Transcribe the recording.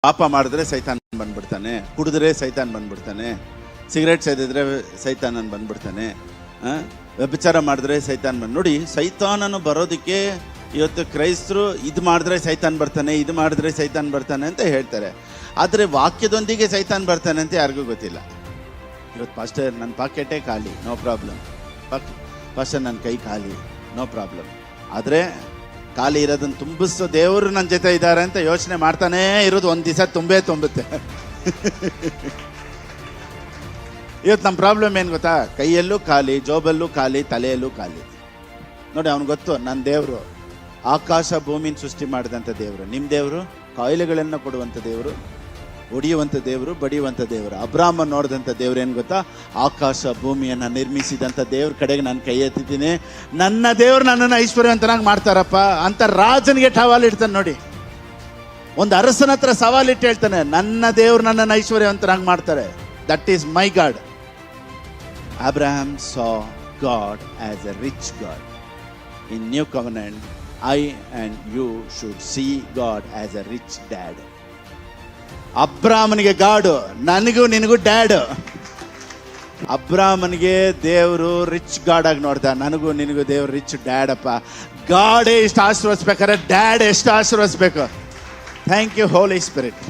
ಪಾಪ ಮಾಡಿದ್ರೆ ಸೈತಾನ್ ಬಂದ್ಬಿಡ್ತಾನೆ, ಕುಡಿದ್ರೆ ಸೈತಾನ್ ಬಂದ್ಬಿಡ್ತಾನೆ, ಸಿಗರೇಟ್ ಸೇದಿದ್ರೆ ಸೈತಾನನ್ ಬಂದ್ಬಿಡ್ತಾನೆ, ವ್ಯಭಿಚಾರ ಮಾಡಿದ್ರೆ ಸೈತಾನ್ ನೋಡಿ, ಸೈತಾನನು ಬರೋದಕ್ಕೆ ಇವತ್ತು ಕ್ರೈಸ್ತರು ಇದು ಮಾಡಿದ್ರೆ ಸೈತಾನ್ ಬರ್ತಾನೆ, ಇದು ಮಾಡಿದ್ರೆ ಸೈತಾನ್ ಬರ್ತಾನೆ ಅಂತ ಹೇಳ್ತಾರೆ. ಆದರೆ ವಾಕ್ಯದೊಂದಿಗೆ ಸೈತಾನ್ ಬರ್ತಾನೆ ಅಂತ ಯಾರಿಗೂ ಗೊತ್ತಿಲ್ಲ. ಇವತ್ತು ಪಾಸ್ಟರ್ ನನ್ನ ಪಾಕೆಟೇ ಖಾಲಿ, ನೋ ಪ್ರಾಬ್ಲಮ್. ಪಾಸ್ಟರ್ ನನ್ನ ಕೈ ಖಾಲಿ, ನೋ ಪ್ರಾಬ್ಲಮ್. ಆದರೆ ಖಾಲಿ ಇರೋದನ್ನು ತುಂಬಿಸೋ ದೇವರು ನನ್ನ ಜೊತೆ ಇದ್ದಾರೆ ಅಂತ ಯೋಚನೆ ಮಾಡ್ತಾನೇ ಇರೋದು ಒಂದು ದಿವಸ ತುಂಬುತ್ತೆ. ಇವತ್ತು ನಮ್ಮ ಪ್ರಾಬ್ಲಮ್ ಏನು ಗೊತ್ತಾ? ಕೈಯಲ್ಲೂ ಖಾಲಿ, ಜೋಬಲ್ಲೂ ಖಾಲಿ, ತಲೆಯಲ್ಲೂ ಖಾಲಿ. ನೋಡಿ, ಅವ್ನಿಗೆ ಗೊತ್ತು ನನ್ನ ದೇವರು ಆಕಾಶ ಭೂಮಿನ ಸೃಷ್ಟಿ ಮಾಡಿದಂಥ ದೇವರು. ನಿಮ್ಮ ದೇವರು ಕಾಯಿಲೆಗಳನ್ನು ಕೊಡುವಂಥ ದೇವರು, ಹೊಡೆಯುವಂಥ ದೇವರು, ಬಡಿಯುವಂಥ ದೇವರು. ಅಬ್ರಾಹ್ಮ ನೋಡಿದಂಥ ದೇವ್ರು ಏನು ಗೊತ್ತಾ? ಆಕಾಶ ಭೂಮಿಯನ್ನು ನಿರ್ಮಿಸಿದಂಥ ದೇವ್ರ ಕಡೆಗೆ ನಾನು ಕೈ ಎತ್ತಿದ್ದೀನಿ. ನನ್ನ ದೇವ್ರು ನನ್ನನ್ನು ಐಶ್ವರ್ಯವಂತನಾಗಿ ಮಾಡ್ತಾರಪ್ಪ ಅಂತ ರಾಜನಿಗೆ ಸವಾಲಿಡ್ತಾನೆ. ನೋಡಿ, ಒಂದು ಅರಸನ ಹತ್ರ ಸವಾಲಿಟ್ಟು ಹೇಳ್ತಾನೆ, ನನ್ನ ದೇವ್ರು ನನ್ನನ್ನು ಐಶ್ವರ್ಯವಂತನಾಗಿ ಮಾಡ್ತಾರೆ. That is my god. Abraham saw God as a rich God. In New Covenant, I and you should see God as a rich dad. ಅಬ್ರಾಹ್ಮನಿಗೆ ಗಾಡು, ನನಗೂ ನಿನಗೂ ಡ್ಯಾಡ್. ಅಬ್ರಾಹ್ಮನಿಗೆ ದೇವರು ರಿಚ್ ಗಾಡ್ ಆಗಿ ನೋಡ್ದ, ನನಗೂ ನಿನಗೂ ದೇವ್ರು ರಿಚ್ ಡ್ಯಾಡ್ ಅಪ್ಪ. ಗಾಡೇ ಇಷ್ಟು ಆಶೀರ್ವದಿಸ್ಬೇಕಾದ್ರೆ ಡ್ಯಾಡ್ ಎಷ್ಟು ಆಶೀರ್ವದಿಸ್ಬೇಕು. Thank you Holy spirit.